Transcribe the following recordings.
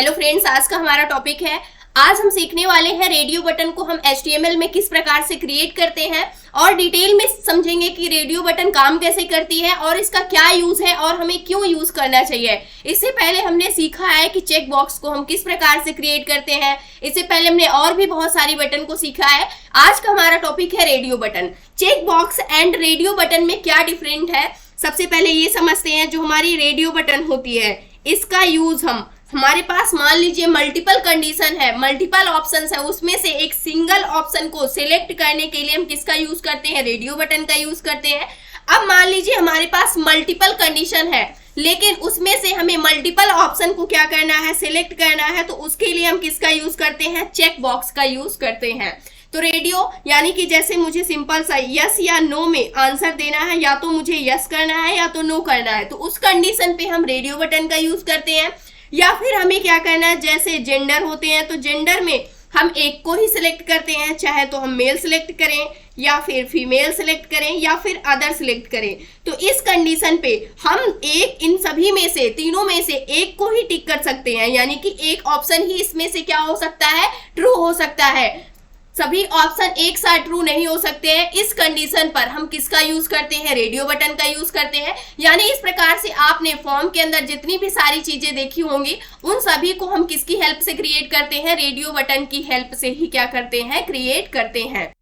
Hello friends, आज का हमारा टॉपिक है। आज हम सीखने वाले हैं रेडियो बटन को हम HTML में किस प्रकार से क्रिएट करते हैं और डिटेल में समझेंगे कि रेडियो बटन काम कैसे करती है और इसका क्या यूज है और हमें क्यों यूज करना चाहिए। इससे पहले हमने सीखा है कि चेक बॉक्स को हम किस प्रकार से क्रिएट करते हैं। इससे पहले हमने और भी बहुत सारी बटन को सीखा है। आज का हमारा टॉपिक है radio button. Check box and radio button में क्या डिफरेंट है, सबसे पहले ये समझते हैं। जो हमारी रेडियो बटन होती है इसका यूज हमारे पास मान लीजिए मल्टीपल कंडीशन है, मल्टीपल ऑप्शंस है, उसमें से एक सिंगल ऑप्शन को सिलेक्ट करने के लिए हम किसका यूज करते हैं, रेडियो बटन का यूज करते हैं। अब मान लीजिए हमारे पास मल्टीपल कंडीशन है लेकिन उसमें से हमें मल्टीपल ऑप्शन को क्या करना है, सिलेक्ट करना है, तो उसके लिए हम किसका यूज करते हैं, चेक बॉक्स का यूज करते हैं। तो रेडियो यानी कि जैसे मुझे सिंपल सा यस या नो में आंसर देना है, या तो मुझे यस करना है या तो नो करना है, तो उस कंडीशन पे हम रेडियो बटन का यूज करते हैं। या फिर हमें क्या करना है, जैसे जेंडर होते हैं तो जेंडर में हम एक को ही सिलेक्ट करते हैं, चाहे तो हम मेल सिलेक्ट करें या फिर फीमेल सिलेक्ट करें या फिर अदर सिलेक्ट करें। तो इस कंडीशन पे हम इन सभी में से, तीनों में से एक को ही टिक कर सकते हैं, यानी कि एक ऑप्शन ही इसमें से क्या हो सकता है, ट्रू हो सकता है। सभी ऑप्शन एक साथ ट्रू नहीं हो सकते हैं। इस कंडीशन पर हम किसका यूज करते हैं, रेडियो बटन का यूज करते हैं। यानी इस प्रकार से आपने फॉर्म के अंदर जितनी भी सारी चीजें देखी होंगी उन सभी को हम किसकी हेल्प से क्रिएट करते हैं, रेडियो बटन की हेल्प से ही क्या करते हैं, क्रिएट करते हैं।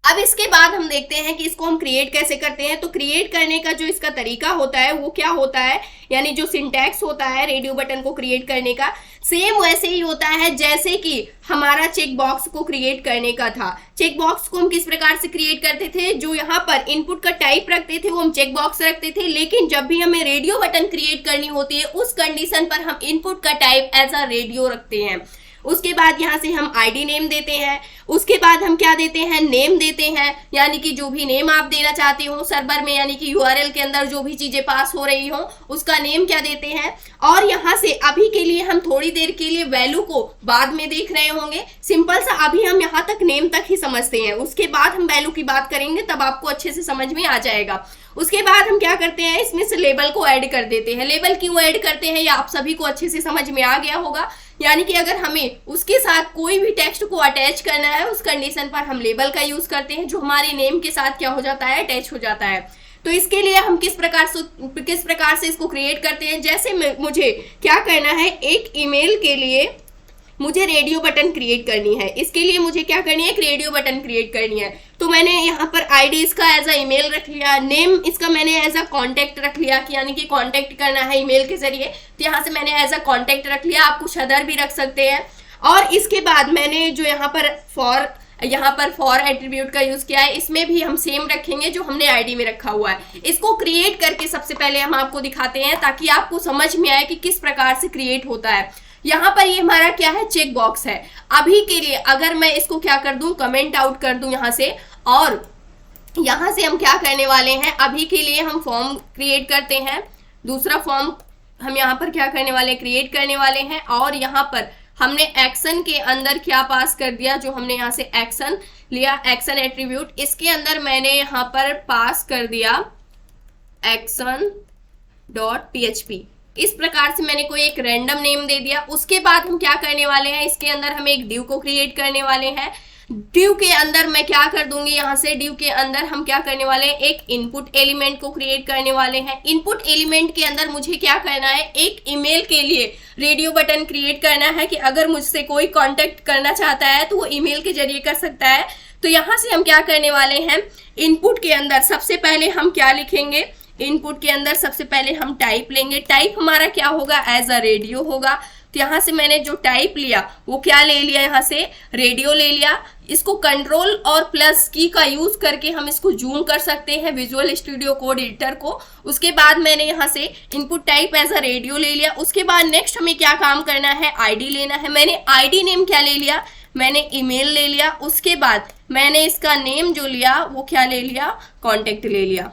अब इसके बाद हम देखते हैं कि इसको हम क्रिएट कैसे करते हैं। तो क्रिएट करने का जो इसका तरीका होता है वो क्या होता है, यानी जो सिंटैक्स होता है रेडियो बटन को क्रिएट करने का, सेम वैसे ही होता है जैसे कि हमारा चेक बॉक्स को क्रिएट करने का था। चेक बॉक्स को हम किस प्रकार से क्रिएट करते थे, जो यहाँ पर इनपुट का टाइप रखते थे वो हम चेक बॉक्स रखते थे, लेकिन जब भी हमें रेडियो बटन क्रिएट करनी होती है उस कंडीशन पर हम इनपुट का टाइप एज अ रेडियो रखते हैं। उसके बाद यहाँ से हम आईडी नेम देते हैं, उसके बाद हम क्या देते हैं, नेम देते हैं, यानी कि जो भी नेम आप देना चाहते हो सर्वर में, यानी कि URL के अंदर जो भी चीजें पास हो रही हो उसका नेम क्या देते हैं। और यहाँ से अभी के लिए हम थोड़ी देर के लिए वैल्यू को बाद में देख रहे होंगे, सिंपल सा अभी हम यहाँ तक नेम तक ही समझते हैं, उसके बाद हम वैल्यू की बात करेंगे तब आपको अच्छे से समझ में आ जाएगा। उसके बाद हम क्या करते हैं, इसमें से लेबल को ऐड कर देते हैं। लेबल क्यों ऐड करते हैं ये आप सभी को अच्छे से समझ में आ गया होगा, यानी कि अगर हमें उसके साथ कोई भी टेक्स्ट को अटैच करना है उस कंडीशन पर हम लेबल का यूज करते हैं, जो हमारे नेम के साथ क्या हो जाता है, अटैच हो जाता है। तो इसके लिए हम किस प्रकार से इसको क्रिएट करते हैं। जैसे मुझे क्या करना है, एक ईमेल के लिए मुझे रेडियो बटन क्रिएट करनी है, इसके लिए मुझे क्या करनी है, एक रेडियो बटन क्रिएट करनी है। तो मैंने यहाँ पर आईडी इसका एज अ ईमेल रख लिया, नेम इसका मैंने एज अ कॉन्टैक्ट रख लिया, यानी कि कॉन्टैक्ट करना है ईमेल के जरिए, तो यहाँ से मैंने एज अ कॉन्टैक्ट रख लिया। आप कुछ अदर भी रख सकते हैं। और इसके बाद मैंने जो यहाँ पर फॉर एट्रीब्यूट का यूज किया है, इसमें भी हम सेम रखेंगे जो हमने आईडी में रखा हुआ है। इसको क्रिएट करके सबसे पहले हम आपको दिखाते हैं ताकि आपको समझ में आए कि किस प्रकार से क्रिएट होता है। यहाँ पर ये हमारा क्या है, चेक बॉक्स है। अभी के लिए अगर मैं इसको क्या कर दूं, कमेंट आउट कर दूं यहाँ से, और यहाँ से हम क्या करने वाले हैं, अभी के लिए हम फॉर्म क्रिएट करते हैं। दूसरा फॉर्म हम यहाँ पर क्या करने वाले हैं, क्रिएट करने वाले हैं। और यहाँ पर हमने एक्शन के अंदर क्या पास कर दिया, जो हमने यहाँ से एक्शन लिया, एक्शन एट्रीब्यूट, इसके अंदर मैंने यहाँ पर पास कर दिया action.php। इस प्रकार से मैंने कोई एक रैंडम नेम दे दिया। उसके बाद हम क्या करने वाले हैं, इसके अंदर हम एक डिव को क्रिएट करने वाले हैं। डिव के अंदर मैं क्या कर दूंगी, यहाँ से डिव के अंदर हम क्या करने वाले हैं, एक इनपुट एलिमेंट को क्रिएट करने वाले हैं। इनपुट एलिमेंट के अंदर मुझे क्या करना है, एक ईमेल के लिए रेडियो बटन क्रिएट करना है कि अगर मुझसे कोई कांटेक्ट करना चाहता है तो वो ईमेल के जरिए कर सकता है। तो यहाँ से हम क्या करने वाले हैं, इनपुट के अंदर सबसे पहले हम क्या लिखेंगे, इनपुट के अंदर सबसे पहले हम टाइप लेंगे। टाइप हमारा क्या होगा, एज अ रेडियो होगा। तो यहाँ से मैंने जो टाइप लिया वो क्या ले लिया, यहाँ से रेडियो ले लिया। इसको कंट्रोल और प्लस की का यूज करके हम इसको जूम कर सकते हैं विजुअल स्टूडियो कोड एडिटर को। उसके बाद मैंने यहाँ से input type as a radio ले लिया। उसके बाद नेक्स्ट हमें क्या काम करना है, आईडी लेना है। मैंने आईडी नेम क्या ले लिया, मैंने ईमेल ले लिया। उसके बाद मैंने इसका नेम जो लिया वो क्या ले लिया, कॉन्टेक्ट ले लिया,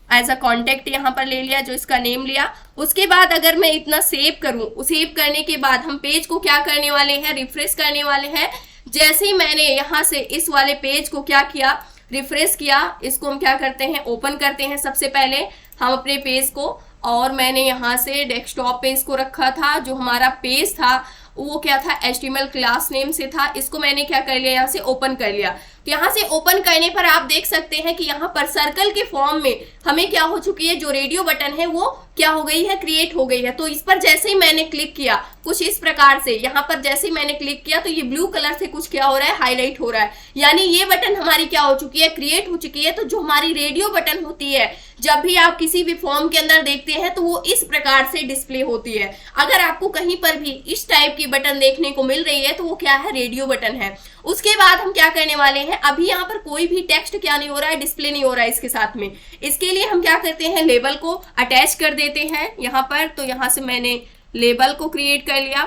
एज अ कॉन्टेक्ट यहाँ पर ले लिया, जो इसका नेम लिया। उसके बाद अगर मैं इतना सेव करूं, सेव करने के बाद हम पेज को क्या करने वाले हैं, रिफ्रेश करने वाले हैं। जैसे ही मैंने यहाँ से इस वाले पेज को क्या किया, रिफ्रेश किया, इसको हम क्या करते हैं, ओपन करते हैं। सबसे पहले हम अपने पेज को और मैंने यहाँ से डेस्कटॉप पे इसको रखा था। जो हमारा पेज था वो क्या था, HTML क्लास नेम से था। इसको मैंने क्या कर लिया, यहाँ से ओपन कर लिया। तो यहाँ से ओपन करने पर आप देख सकते हैं कि यहाँ पर सर्कल के फॉर्म में हमें क्या हो चुकी है, जो रेडियो बटन है वो क्या हो गई है, क्रिएट हो गई है। तो इस पर जैसे ही मैंने क्लिक किया कुछ इस प्रकार से, यहाँ पर जैसे ही मैंने क्लिक किया तो ये ब्लू कलर से कुछ क्या हो रहा है, हाईलाइट हो रहा है। यानी ये बटन हमारी क्या हो चुकी है, क्रिएट हो चुकी है। तो जो हमारी रेडियो बटन होती है, जब भी आप किसी भी फॉर्म के अंदर देखते हैं तो वो इस प्रकार से डिस्प्ले होती है। अगर आपको कहीं पर भी इस टाइप की बटन देखने को मिल रही है तो वो क्या है, रेडियो बटन है। उसके बाद हम क्या करने वाले हैं, अभी यहाँ पर कोई भी टेक्स्ट क्या नहीं हो रहा है, डिस्प्ले नहीं हो रहा है इसके साथ में। इसके लिए हम क्या करते हैं, लेबल को अटैच कर देते हैं यहाँ पर। तो यहाँ से मैंने लेबल को क्रिएट कर लिया।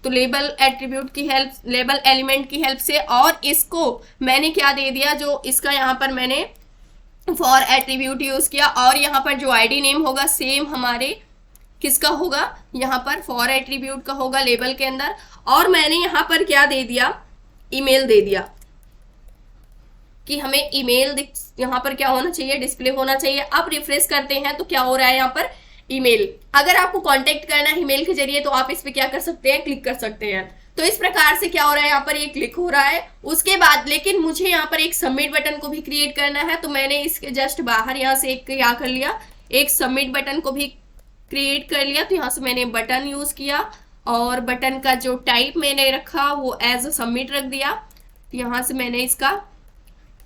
तो लेबल एट्रीब्यूट की हेल्प, लेबल एलिमेंट की हेल्प से, और इसको मैंने क्या दे दिया, जो इसका यहाँ पर मैंने फॉर एट्रीब्यूट यूज किया। और यहाँ पर जो आईडी नेम होगा सेम हमारे किसका होगा, यहाँ पर फॉर एट्रीब्यूट का होगा लेबल के अंदर। और मैंने यहाँ पर क्या दे दिया, ईमेल दे दिया कि हमें ईमेल यहाँ पर क्या होना चाहिए, डिस्प्ले होना चाहिए। अब रिफ्रेश करते हैं तो क्या हो रहा है, यहाँ पर ईमेल। अगर आपको कांटेक्ट करना है ईमेल के जरिए तो आप इस पे क्या कर सकते हैं, क्लिक कर सकते हैं। तो इस प्रकार से क्या हो रहा है, यहाँ पर ये क्लिक हो रहा है। उसके बाद लेकिन मुझे यहाँ पर एक सबमिट बटन को भी क्रिएट करना है। तो मैंने इसके जस्ट बाहर यहाँ से एक क्या कर लिया, एक सबमिट बटन को भी क्रिएट कर लिया। तो यहाँ से मैंने बटन यूज किया और बटन का जो टाइप मैंने रखा वो एज अ सबमिट रख दिया। तो यहाँ से मैंने इसका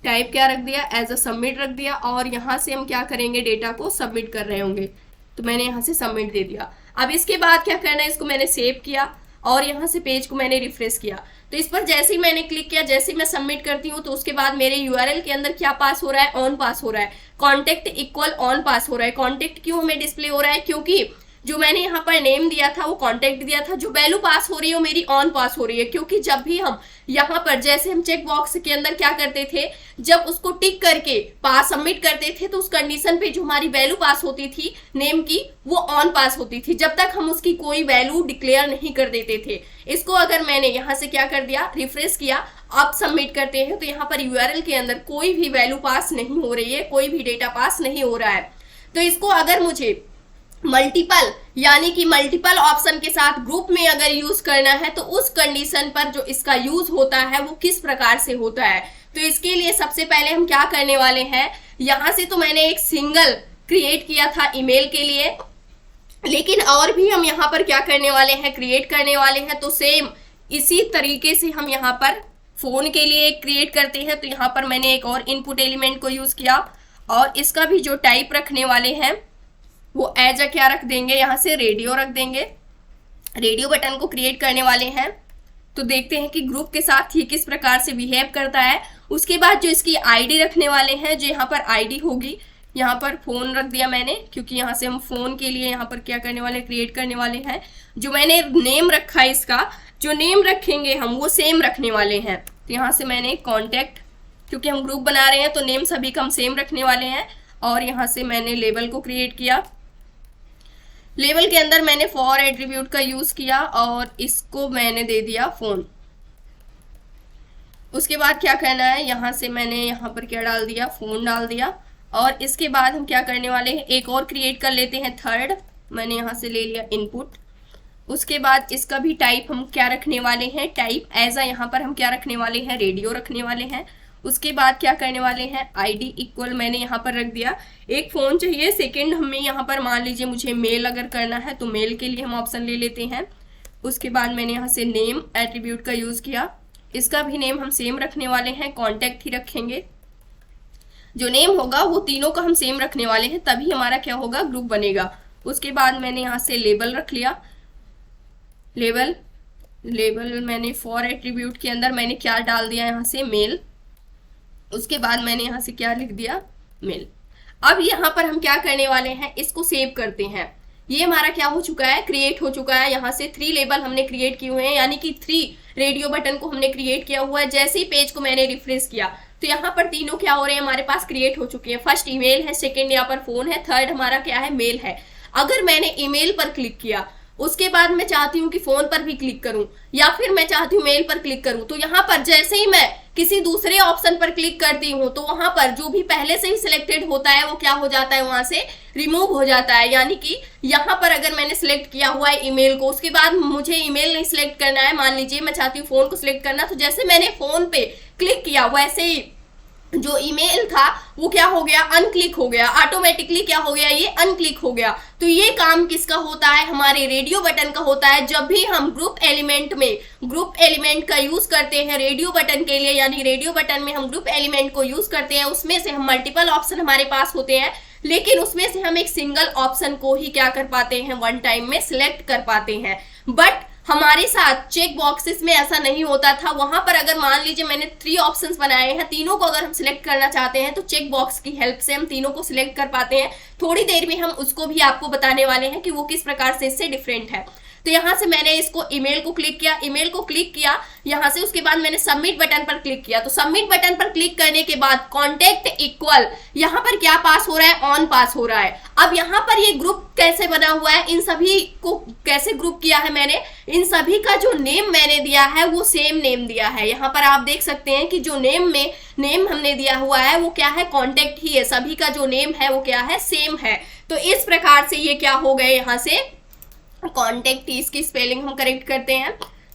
टाइप क्या रख दिया, एज अ सबमिट रख दिया। और यहाँ से हम क्या करेंगे, डेटा को सबमिट कर रहे होंगे। तो मैंने यहाँ से सबमिट दे दिया। अब इसके बाद क्या करना है, इसको मैंने सेव किया और यहाँ से पेज को मैंने रिफ्रेश किया। तो इस पर जैसे ही मैंने क्लिक किया, जैसे ही मैं सबमिट करती हूँ तो उसके बाद मेरे URL के अंदर क्या पास हो रहा है, ऑन पास हो रहा है। कॉन्टेक्ट इक्वल ऑन पास हो रहा है। कॉन्टेक्ट क्यों हमें डिस्प्ले हो रहा है, क्योंकि जो मैंने यहाँ पर नेम दिया था वो कॉन्टेक्ट दिया था। जो वैल्यू पास हो रही है वो मेरी ऑन पास हो रही है, क्योंकि जब भी हम यहाँ पर जैसे हम चेक बॉक्स के अंदर क्या करते थे, जब उसको टिक करके पास सबमिट करते थे तो उस कंडीशन पे जो हमारी वैल्यू पास होती थी नेम की, वो ऑन पास होती थी, जब तक हम उसकी कोई वैल्यू डिक्लेयर नहीं कर देते थे। इसको अगर मैंने यहाँ से क्या कर दिया, रिफ्रेश किया, अब सबमिट करते हैं तो यहाँ पर URL के अंदर कोई भी वैल्यू पास नहीं हो रही है, कोई भी डेटा पास नहीं हो रहा है। तो इसको अगर मुझे मल्टीपल यानी कि मल्टीपल ऑप्शन के साथ ग्रुप में अगर यूज करना है तो उस कंडीशन पर जो इसका यूज होता है वो किस प्रकार से होता है। तो इसके लिए सबसे पहले हम क्या करने वाले हैं, यहाँ से तो मैंने एक सिंगल क्रिएट किया था ईमेल के लिए, लेकिन और भी हम यहाँ पर क्या करने वाले हैं, क्रिएट करने वाले हैं। तो सेम इसी तरीके से हम यहाँ पर फोन के लिए क्रिएट करते हैं। तो यहाँ पर मैंने एक और इनपुट एलिमेंट को यूज किया और इसका भी जो टाइप रखने वाले हैं वो एज अ क्या रख देंगे, यहाँ से रेडियो रख देंगे। रेडियो बटन को क्रिएट करने वाले हैं। तो देखते हैं कि ग्रुप के साथ ये किस प्रकार से बिहेव करता है। उसके बाद जो इसकी आईडी रखने वाले हैं, जो यहाँ पर आईडी होगी, यहाँ पर फोन रख दिया मैंने, क्योंकि यहाँ से हम फोन के लिए यहाँ पर क्या करने वाले, क्रिएट करने वाले हैं। जो मैंने नेम रखा है, इसका जो नेम रखेंगे हम वो सेम रखने वाले हैं। तो यहाँ से मैंने कॉन्टेक्ट, क्योंकि हम ग्रुप बना रहे हैं तो नेम सभी का हम सेम रखने वाले हैं। और यहाँ से मैंने लेबल को क्रिएट किया। लेबल के अंदर मैंने फॉर एट्रीब्यूट का यूज किया और इसको मैंने दे दिया फोन। उसके बाद क्या करना है, यहाँ से मैंने यहाँ पर क्या डाल दिया, फोन डाल दिया। और इसके बाद हम क्या करने वाले हैं, एक और क्रिएट कर लेते हैं, थर्ड। मैंने यहाँ से ले लिया इनपुट। उसके बाद इसका भी टाइप हम क्या रखने वाले हैं, टाइप एज अ, यहाँ पर हम क्या रखने वाले हैं, रेडियो रखने वाले हैं। उसके बाद क्या करने वाले हैं, आईडी इक्वल मैंने यहाँ पर रख दिया। एक फोन चाहिए, सेकंड हमें यहाँ पर मान लीजिए मुझे मेल अगर करना है तो मेल के लिए हम ऑप्शन ले लेते हैं। उसके बाद मैंने यहाँ से नेम एट्रीब्यूट का यूज किया। इसका भी नेम हम सेम रखने वाले हैं, कॉन्टेक्ट ही रखेंगे। जो नेम होगा वो तीनों का हम सेम रखने वाले हैं, तभी हमारा क्या होगा, ग्रुप बनेगा। उसके बाद मैंने यहाँ से लेबल रख लिया। लेबल मैंने फॉर एट्रीब्यूट के अंदर मैंने क्या डाल दिया, यहाँ से मेल। उसके बाद मैंने यहाँ से क्या लिख दिया, मेल। अब यहाँ पर हम क्या करने वाले हैं, इसको सेव करते हैं। ये हमारा क्या हो चुका है, क्रिएट हो चुका है। यहाँ से 3 लेबल हमने क्रिएट किए हुए हैं, यानी कि 3 रेडियो बटन को हमने क्रिएट किया हुआ है। जैसे ही पेज को मैंने रिफ्रेश किया तो यहाँ पर तीनों क्या हो रहे हैं, हमारे पास क्रिएट हो चुके हैं। फर्स्ट ईमेल है, सेकंड यहाँ पर फोन है, थर्ड हमारा क्या है, मेल है। अगर मैंने ईमेल पर क्लिक किया, उसके बाद मैं चाहती हूँ कि फोन पर भी क्लिक करूं, या फिर मैं चाहती हूँ मेल पर क्लिक करूं, तो यहाँ पर जैसे ही मैं किसी दूसरे ऑप्शन पर क्लिक करती हूँ तो वहां पर जो भी पहले से ही सिलेक्टेड होता है वो क्या हो जाता है, वहां से रिमूव हो जाता है। यानी कि यहाँ पर अगर मैंने सिलेक्ट किया हुआ है ईमेल को, उसके बाद मुझे ईमेल नहीं सिलेक्ट करना है, मान लीजिए मैं चाहती हूँ फोन को सिलेक्ट करना, तो जैसे मैंने फोन पे क्लिक किया वैसे ही जो ईमेल था वो क्या हो गया, अनक्लिक हो गया, ऑटोमेटिकली क्या हो गया, ये अनक्लिक हो गया। तो ये काम किसका होता है, हमारे रेडियो बटन का होता है। जब भी हम ग्रुप एलिमेंट का यूज करते हैं रेडियो बटन के लिए, यानी रेडियो बटन में हम ग्रुप एलिमेंट को यूज करते हैं, उसमें से हम मल्टीपल ऑप्शन हमारे पास होते हैं, लेकिन उसमें से हम एक सिंगल ऑप्शन को ही क्या कर पाते हैं, वन टाइम में सिलेक्ट कर पाते हैं। बट हमारे साथ चेक बॉक्सेस में ऐसा नहीं होता था। वहां पर अगर मान लीजिए मैंने 3 ऑप्शंस बनाए हैं, तीनों को अगर हम सिलेक्ट करना चाहते हैं तो चेक बॉक्स की हेल्प से हम तीनों को सिलेक्ट कर पाते हैं। थोड़ी देर में हम उसको भी आपको बताने वाले हैं कि वो किस प्रकार से इससे डिफरेंट है। तो यहाँ से मैंने इसको ईमेल को क्लिक किया, यहाँ से उसके बाद मैंने सबमिट बटन पर क्लिक किया। तो सबमिट बटन पर क्लिक करने के बाद कॉन्टेक्ट इक्वल यहाँ पर क्या पास हो रहा है, ऑन पास हो रहा है। अब यहाँ पर ये ग्रुप कैसे बना हुआ है, इन सभी को कैसे ग्रुप किया है मैंने, इन सभी का जो नेम मैंने दिया है वो सेम नेम दिया है। यहाँ पर आप देख सकते हैं कि जो नेम हमने दिया हुआ है वो क्या है, कॉन्टेक्ट ही है। सभी का जो नेम है वो क्या है, सेम है। तो इस प्रकार से ये क्या हो गए, यहाँ से कॉन्टेक्ट, इसकी स्पेलिंग हम करेक्ट करते हैं।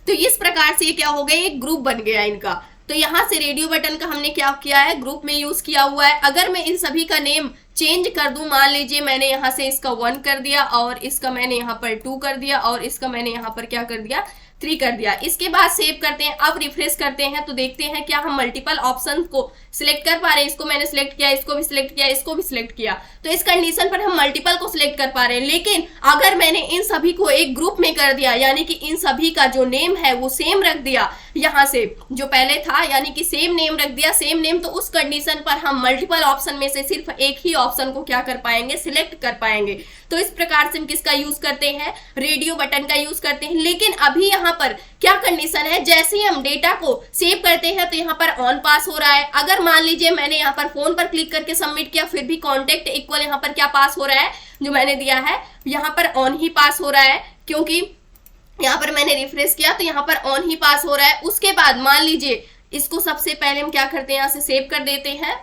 तो इस प्रकार से ये क्या हो गया, एक ग्रुप बन गया इनका। तो यहाँ से रेडियो बटन का हमने क्या किया है, ग्रुप में यूज किया हुआ है। अगर मैं इन सभी का नेम चेंज कर दूं, मान लीजिए मैंने यहाँ से इसका 1 कर दिया और इसका मैंने यहाँ पर 2 कर दिया और इसका मैंने यहाँ पर क्या कर दिया, 3 कर दिया। इसके बाद सेव करते हैं। अब रिफ्रेश करते हैं तो देखते हैं क्या हम मल्टीपल ऑप्शन को सिलेक्ट कर पा रहे हैं। इसको मैंने सिलेक्ट किया, इसको भी सिलेक्ट किया, इसको भी सिलेक्ट किया, तो इस कंडीशन पर हम मल्टीपल को सिलेक्ट कर पा रहे हैं। लेकिन अगर मैंने इन सभी को एक ग्रुप में कर दिया, यानी कि इन सभी का जो नेम है वो सेम रख दिया, यहाँ से जो पहले था यानी कि सेम नेम रख दिया, सेम नेम, तो उस कंडीशन पर हम मल्टीपल ऑप्शन में से सिर्फ एक ही ऑप्शन को क्या कर पाएंगे, सिलेक्ट कर पाएंगे। तो इस प्रकार से हम किसका यूज करते हैं, रेडियो बटन का यूज करते हैं। लेकिन अभी यहाँ पर क्या कंडीशन है, जैसे ही हम डेटा को सेव करते हैं तो यहाँ पर ऑन पास हो रहा है। अगर मान लीजिए मैंने यहाँ पर फोन पर क्लिक करके सबमिट किया, फिर भी कॉन्टेक्ट इक्वल यहाँ पर क्या पास हो रहा है, जो मैंने दिया है यहाँ पर ऑन ही पास हो रहा है, क्योंकि यहाँ पर मैंने रिफ्रेश किया तो यहाँ पर ऑन ही पास हो रहा है। उसके बाद मान लीजिए इसको सबसे पहले हम क्या करते हैं, यहाँ से सेव कर देते हैं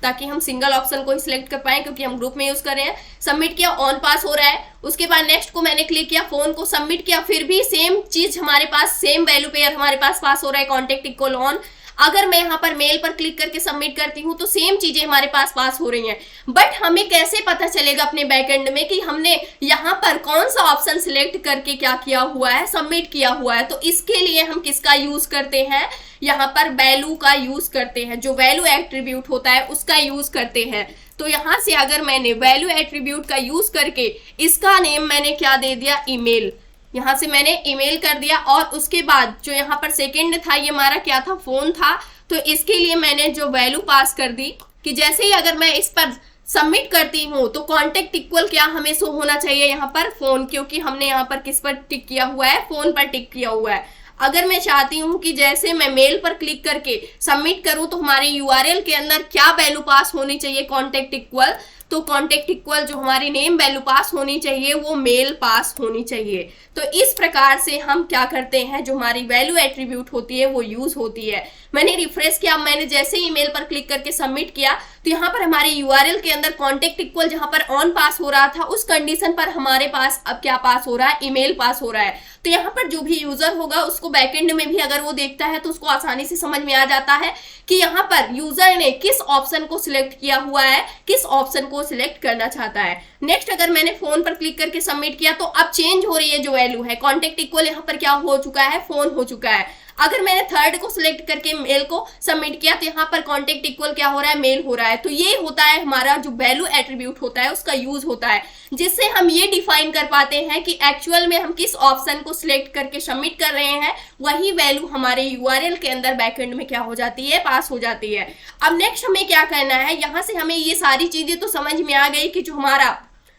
ताकि हम सिंगल ऑप्शन को ही सिलेक्ट कर पाए, क्योंकि हम ग्रुप में यूज कर रहे हैं। सबमिट किया, ऑन पास हो रहा है। उसके बाद नेक्स्ट को मैंने क्लिक किया, फोन को सबमिट किया, फिर भी सेम चीज हमारे पास, सेम वैल्यू पेयर हमारे पास हो रहा है, कॉन्टेक्ट इक्वल ऑन। अगर मैं यहाँ पर मेल पर क्लिक करके सबमिट करती हूँ तो सेम चीजें हमारे पास हो रही हैं। बट हमें कैसे पता चलेगा अपने बैकएंड में कि हमने यहाँ पर कौन सा ऑप्शन सिलेक्ट करके क्या किया हुआ है, सबमिट किया हुआ है। तो इसके लिए हम किसका यूज करते हैं, यहाँ पर वैल्यू का यूज करते हैं, जो वैल्यू एट्रीब्यूट होता है उसका यूज करते हैं। तो यहाँ से अगर मैंने वैल्यू एट्रीब्यूट का यूज करके इसका नेम मैंने क्या दे दिया, ईमेल, यहाँ से मैंने ईमेल कर दिया। और उसके बाद जो यहाँ पर सेकंड था ये हमारा क्या था, फोन था। तो इसके लिए मैंने जो वैल्यू पास कर दी कि जैसे ही अगर मैं इस पर सबमिट करती हूँ तो कॉन्टेक्ट इक्वल क्या हमें शो होना चाहिए, यहाँ पर फोन, क्योंकि हमने यहाँ पर किस पर टिक किया हुआ है, फोन पर टिक किया हुआ है। अगर मैं चाहती हूँ कि जैसे मैं मेल पर क्लिक करके सबमिट करूँ तो हमारे यूआरएल के अंदर क्या वैल्यू पास होनी चाहिए, कॉन्टेक्ट इक्वल, तो कॉन्टेक्ट इक्वल जो हमारी नेम वैल्यू पास होनी चाहिए वो मेल पास होनी चाहिए। तो इस प्रकार से हम क्या करते हैं, जो हमारी वैल्यू एट्रीब्यूट होती है वो यूज होती है। मैंने रिफ्रेश किया, मैंने जैसे ईमेल पर क्लिक करके सबमिट किया तो यहाँ पर हमारे यूआरएल के अंदर कॉन्टेक्ट इक्वल जहाँ पर ऑन पास हो रहा था उस कंडीशन पर हमारे पास अब क्या पास हो रहा है, ईमेल पास हो रहा है। तो यहाँ पर जो भी यूजर होगा उसको बैकएंड में भी अगर वो देखता है तो उसको आसानी से समझ में आ जाता है कि यहाँ पर यूजर ने किस ऑप्शन को सिलेक्ट किया हुआ है, किस ऑप्शन को सिलेक्ट करना चाहता है। नेक्स्ट अगर मैंने फोन पर क्लिक करके सबमिट किया तो अब चेंज हो रही है जो वैल्यू है, कॉन्टेक्ट इक्वल यहाँ पर क्या हो चुका है, फोन हो चुका है। अगर मैंने थर्ड को सिलेक्ट करके मेल को सबमिट किया तो यहाँ पर कॉन्टेक्ट इक्वल क्या हो रहा है, मेल हो रहा है। तो ये होता है हमारा जो वैल्यू एट्रीब्यूट होता है उसका यूज होता है, जिससे हम ये डिफाइन कर पाते हैं कि एक्चुअल में हम किस ऑप्शन को सिलेक्ट करके सबमिट कर रहे हैं, वही वैल्यू हमारे यूआरएल के अंदर बैकएंड में क्या हो जाती है, पास हो जाती है। अब नेक्स्ट हमें क्या करना है, यहाँ से हमें ये सारी चीजें तो समझ में आ गई कि जो हमारा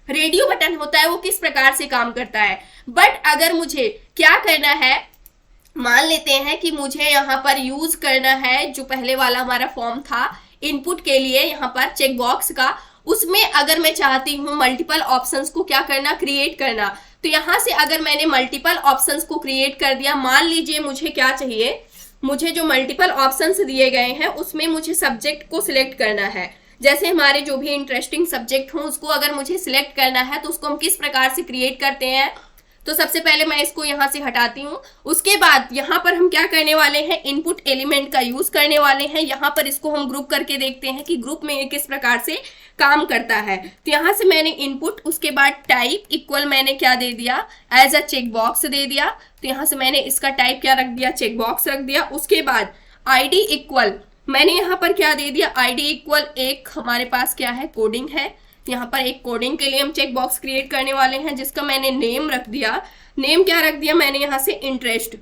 रेडियो बटन होता है वो किस प्रकार से काम करता है। बट अगर मुझे क्या करना है, मान लेते हैं कि मुझे यहाँ पर यूज करना है जो पहले वाला हमारा फॉर्म था इनपुट के लिए, यहाँ पर चेक बॉक्स का, उसमें अगर मैं चाहती हूँ मल्टीपल ऑप्शंस को क्या करना, क्रिएट करना। तो यहाँ से अगर मैंने मल्टीपल ऑप्शंस को क्रिएट कर दिया, मान लीजिए मुझे क्या चाहिए, मुझे जो मल्टीपल ऑप्शंस दिए गए हैं उसमें मुझे सब्जेक्ट को सिलेक्ट करना है। जैसे हमारे जो भी इंटरेस्टिंग सब्जेक्ट हो उसको अगर मुझे सिलेक्ट करना है तो उसको हम किस प्रकार से क्रिएट करते हैं। तो सबसे पहले मैं इसको यहाँ से हटाती हूँ। उसके बाद यहाँ पर हम क्या करने वाले हैं, इनपुट एलिमेंट का यूज करने वाले हैं। यहाँ पर इसको हम ग्रुप करके देखते हैं कि ग्रुप में किस प्रकार से काम करता है। तो यहाँ से मैंने इनपुट, उसके बाद टाइप इक्वल मैंने क्या दे दिया, एज अ चेक बॉक्स दे दिया। तो यहाँ से मैंने इसका टाइप क्या रख दिया, चेक बॉक्स रख दिया। उसके बाद आईडी इक्वल मैंने यहाँ पर क्या दे दिया, आईडी इक्वल एक हमारे पास क्या है, कोडिंग है। यहाँ पर एक कोडिंग के लिए हम चेक बॉक्स क्रिएट करने वाले हैं जिसका मैंने नेम रख दिया। नेम क्या रख दिया मैंने यहाँ से, इंटरेस्ट,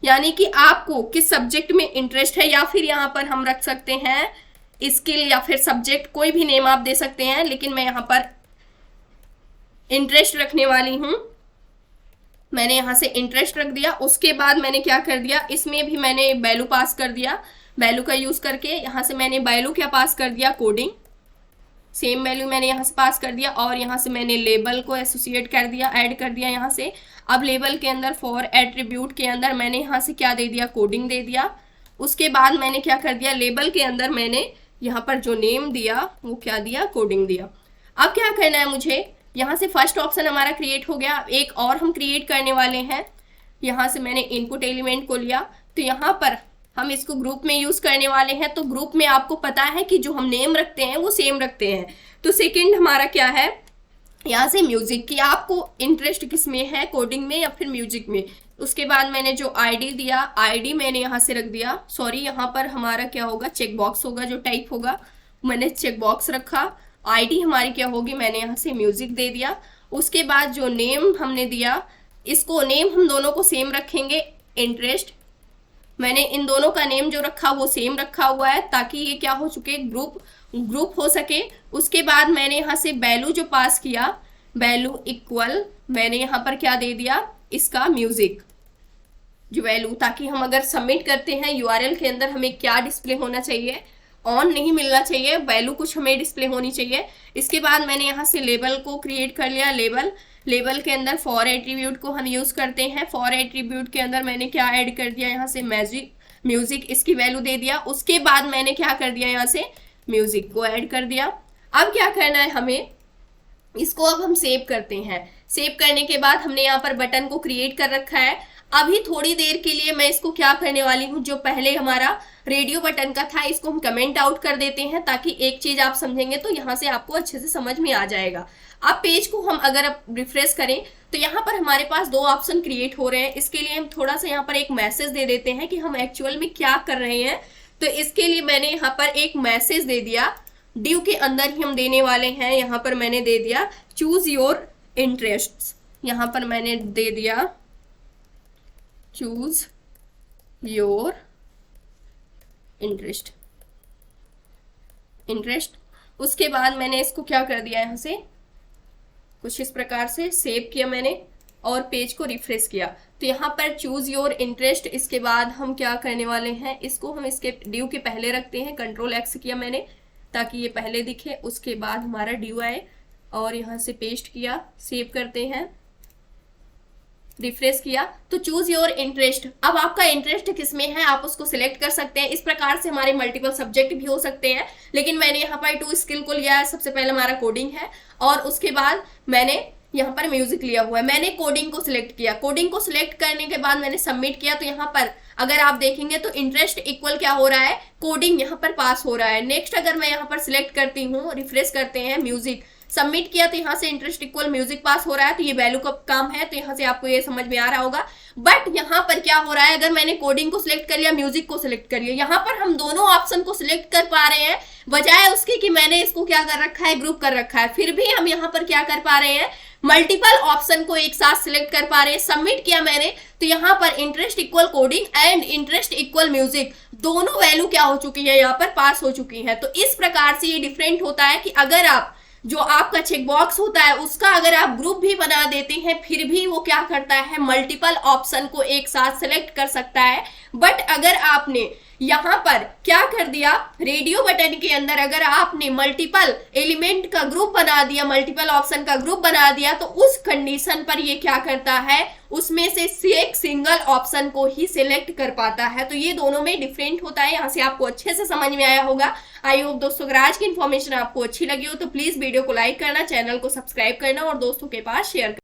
यानी कि आपको किस सब्जेक्ट में इंटरेस्ट है, या फिर यहाँ पर हम रख सकते हैं स्किल या फिर सब्जेक्ट, कोई भी नेम आप दे सकते हैं, लेकिन मैं यहाँ पर इंटरेस्ट रखने वाली हूँ। मैंने यहाँ से इंटरेस्ट रख दिया। उसके बाद मैंने क्या कर दिया, इसमें भी मैंने वैल्यू पास कर दिया। वैल्यू का यूज करके यहाँ से मैंने वैल्यू क्या पास कर दिया, कोडिंग, सेम वैल्यू मैंने यहाँ से पास कर दिया। और यहाँ से मैंने लेबल को एसोसिएट कर दिया, ऐड कर दिया यहाँ से। अब लेबल के अंदर फॉर एट्रीब्यूट के अंदर मैंने यहाँ से क्या दे दिया, कोडिंग दे दिया। उसके बाद मैंने क्या कर दिया, लेबल के अंदर मैंने यहाँ पर जो नेम दिया वो क्या दिया, कोडिंग दिया। अब क्या करना है मुझे, यहाँ से फर्स्ट ऑप्शन हमारा क्रिएट हो गया। एक और हम क्रिएट करने वाले हैं। यहाँ से मैंने इनपुट एलिमेंट को लिया, तो यहाँ पर हम इसको ग्रुप में यूज करने वाले हैं। तो ग्रुप में आपको पता है कि जो हम नेम रखते हैं वो सेम रखते हैं। तो सेकंड हमारा क्या है, यहाँ से म्यूजिक, की आपको इंटरेस्ट किस में है, कोडिंग में या फिर म्यूजिक में। उसके बाद मैंने जो आईडी दिया, आईडी मैंने यहाँ से रख दिया, सॉरी यहाँ पर हमारा क्या होगा, चेक बॉक्स होगा, जो टाइप होगा मैंने चेक बॉक्स रखा। आईडी हमारी क्या होगी, मैंने यहाँ से म्यूजिक दे दिया। उसके बाद जो नेम हमने दिया, इसको नेम हम दोनों को सेम रखेंगे, इंटरेस्ट। मैंने इन दोनों का नेम जो रखा वो सेम रखा हुआ है ताकि ये क्या हो चुके, ग्रुप हो सके। उसके बाद मैंने यहाँ से वैल्यू जो पास किया, वैल्यू इक्वल मैंने यहाँ पर क्या दे दिया, इसका म्यूजिक जो वैल्यू, ताकि हम अगर सबमिट करते हैं यूआरएल के अंदर हमें क्या डिस्प्ले होना चाहिए, ऑन नहीं मिलना चाहिए, वैल्यू कुछ हमें डिस्प्ले होनी चाहिए। इसके बाद मैंने यहाँ से लेबल को क्रिएट कर लिया। लेबल के अंदर फॉर एट्रीब्यूट को हम यूज करते हैं। फॉर एट्रीब्यूट के अंदर मैंने क्या ऐड कर दिया, यहाँ से म्यूजिक, इसकी वैल्यू दे दिया। उसके बाद मैंने क्या कर दिया, यहाँ से म्यूजिक को ऐड कर दिया। अब क्या करना है हमें, इसको अब हम सेव करते हैं। सेव करने के बाद हमने यहाँ पर बटन को क्रिएट कर रखा है। अभी थोड़ी देर के लिए मैं इसको क्या करने वाली हूँ, जो पहले हमारा रेडियो बटन का था इसको हम कमेंट आउट कर देते हैं, ताकि एक चीज आप समझेंगे तो यहाँ से आपको अच्छे से समझ में आ जाएगा। अब पेज को हम अगर रिफ्रेश करें तो यहाँ पर हमारे पास दो ऑप्शन क्रिएट हो रहे हैं। इसके लिए हम थोड़ा सा यहाँ पर एक मैसेज दे देते हैं कि हम एक्चुअल में क्या कर रहे हैं। तो इसके लिए मैंने यहाँ पर एक मैसेज दे दिया, ड्यू के अंदर ही हम देने वाले हैं। यहाँ पर मैंने दे दिया चूज योर इंटरेस्ट, यहाँ पर मैंने दे दिया चूज योर इंटरेस्ट। उसके बाद मैंने इसको क्या कर दिया, यहाँ से कुछ इस प्रकार से सेव किया मैंने और पेज को रिफ्रेश किया। तो यहाँ पर चूज योर इंटरेस्ट, इसके बाद हम क्या करने वाले हैं, इसको हम इसके ड्यू के पहले रखते हैं। कंट्रोल एक्स किया मैंने ताकि ये पहले दिखे। उसके बाद हमारा ड्यू आए और यहाँ से पेस्ट किया, सेव करते हैं, रिफ्रेश किया। तो चूज योर इंटरेस्ट, अब आपका इंटरेस्ट किसमें है आप उसको सिलेक्ट कर सकते हैं। इस प्रकार से हमारे मल्टीपल सब्जेक्ट भी हो सकते हैं, लेकिन मैंने यहाँ पर 2 स्किल को लिया है। सबसे पहले हमारा कोडिंग है और उसके बाद मैंने यहाँ पर म्यूजिक लिया हुआ है। मैंने कोडिंग को सिलेक्ट किया। कोडिंग को सिलेक्ट करने के बाद मैंने सबमिट किया। तो यहाँ पर अगर आप देखेंगे तो इंटरेस्ट इक्वल क्या हो रहा है, कोडिंग यहाँ पर पास हो रहा है। नेक्स्ट अगर मैं यहाँ पर सिलेक्ट करती हूँ, रिफ्रेश करते हैं, म्यूजिक सबमिट किया, तो यहाँ से इंटरेस्ट इक्वल म्यूजिक पास हो रहा है। तो ये वैल्यू का काम है, तो यहाँ से आपको ये समझ में आ रहा होगा। बट यहाँ पर क्या हो रहा है, अगर मैंने कोडिंग को सिलेक्ट कर लिया, म्यूजिक को सिलेक्ट कर लिया, यहाँ पर हम दोनों ऑप्शन को सिलेक्ट कर पा रहे हैं, बजाय उसके कि मैंने इसको क्या कर रखा है, ग्रुप कर रखा है। फिर भी हम यहाँ पर क्या कर पा रहे हैं, मल्टीपल ऑप्शन को एक साथ सिलेक्ट कर पा रहे हैं। सबमिट किया मैंने, तो यहाँ पर interest equal coding and interest equal music, दोनों वैल्यू क्या हो चुकी है, यहाँ पर पास हो चुकी है। तो इस प्रकार से ये डिफरेंट होता है कि अगर आप जो आपका चेक बॉक्स होता है उसका अगर आप ग्रुप भी बना देते हैं, फिर भी वो क्या करता है, मल्टीपल ऑप्शन को एक साथ सिलेक्ट कर सकता है। बट अगर आपने यहाँ पर क्या कर दिया, रेडियो बटन के अंदर अगर आपने मल्टीपल एलिमेंट का ग्रुप बना दिया, मल्टीपल ऑप्शन का ग्रुप बना दिया, तो उस कंडीशन पर ये क्या करता है, उसमें से एक सिंगल ऑप्शन को ही सिलेक्ट कर पाता है। तो ये दोनों में डिफरेंट होता है। यहाँ से आपको अच्छे से समझ में आया होगा। आई होप दोस्तों अगर आज की इन्फॉर्मेशन आपको अच्छी लगी हो तो प्लीज वीडियो को लाइक करना, चैनल को सब्सक्राइब करना और दोस्तों के पास शेयर करना।